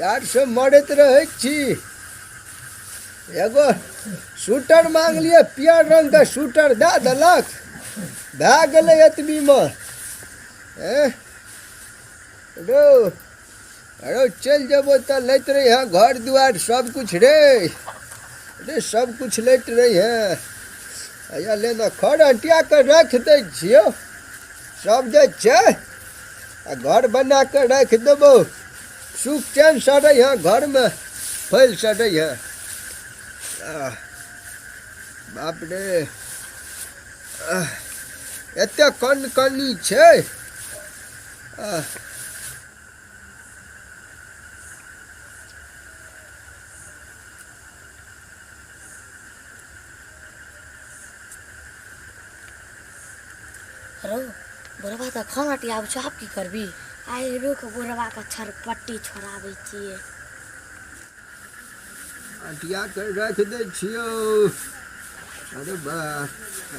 यार से मरत रहे छी। एगो शूटर मांग लिए, पियर रंग का शूटर दे देलक, भए गेलै एतबी में। अरे चल जेबो तो लैत रही है घर दुआर सब कुछ रे, सब कुछ लैत रही है। या लेना खड़ हटिया के रख दै छियो, सब जे छै घर बना के रख देबो, सुख चैन सड़े है घर में, फैल सड़े है। बाप रे एते कन कनी छै। रो बुढ़वा तो खाना टियाब छै, आप की करबी? आइ रुक बुढ़वा के छरपट्टी छोड़ाबै छियै। हटिया के रख दै छियो। अरे बा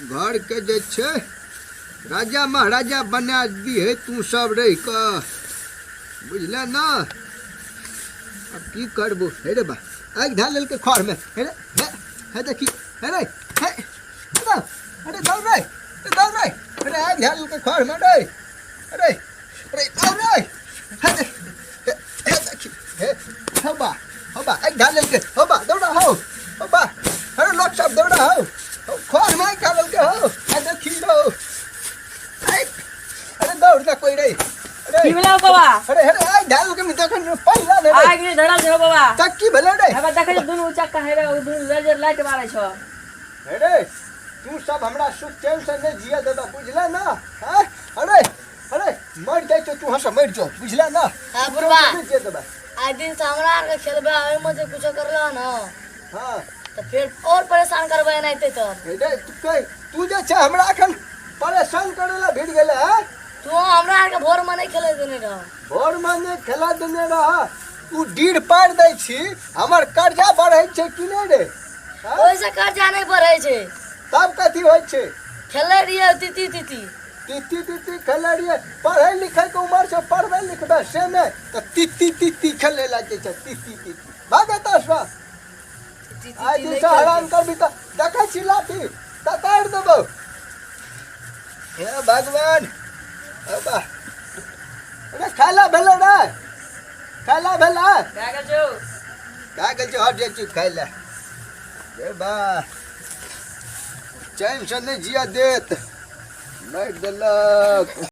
घर के जे छै राजा महाराजा बना दिहे तू सब रह के, बुझले ना? अब की करबो? हे रे बा आग ढाल लेलकै खर में। हे रे हे देखी, हे रे हे अरे दौड़ रे, दौड़ रे, अरे आग ढाल लेलकै खर में रे। अरे अरे दौड़ रे, हे देखी, हे हबा हबा आग ढाल लेलकै, हबा दौड़ा हो, हबा अरे लोग सब दौड़ा हो, खर में आग ढाल लेलकै हो। आ देखी रो, अरे दौड़ ना कोई रे। की भेलै बाबा? अरे अरे आग ढाल के मित्र के पहिला रे, आग नहीं धरल छै बाबा। तक की भेलै रे? हबा देखै छी दुनू चक्का है रे, ओ दुनू लेजर लाइट मारै छ। हे रे तू सब हमरा सुख चैन से नहीं जिया देबा, बुझला ना? हैं अरे अरे मर जाय तो तू हंस मर जो, बुझला ना? हां बुढ़वा, जिया देबा आज दिन से हमरा आर के खेलबे ओय में जे कुछ करला ना, हां तो फिर और परेशान करबे नहीं तो। हे रे तू जे छै हमरा अखन परेशान करेला भिड़ गेले है। तू हमरा आर के भोर में नहीं खेले देने रह, भोर में नहीं खेला देने रहा, तू डीढ़ पार दै छी, हमर कर्जा बढ़ै छै कि नहीं रे? ओइसे कर्जा नहीं बढ़े छै, तब कथी होय छै? खेले रहिए तीती तीती तीती तीती खेले रहिए, पढ़े लिखे के उम्र से पढ़बे लिखबे से नहीं तो तीती तीती खेले लागे छै, तीती तीती भागे तसवा। आज दिन से हैरान करबी तो देखै छी लाठी ततार देबो। हे भगवान अबा अरे खाला भेलै रे, खाला भेलै का गेल छौ? का गेल छै? हट जाइ खाइला रे बा, चैन से नहीं जिया देत, मार देलक।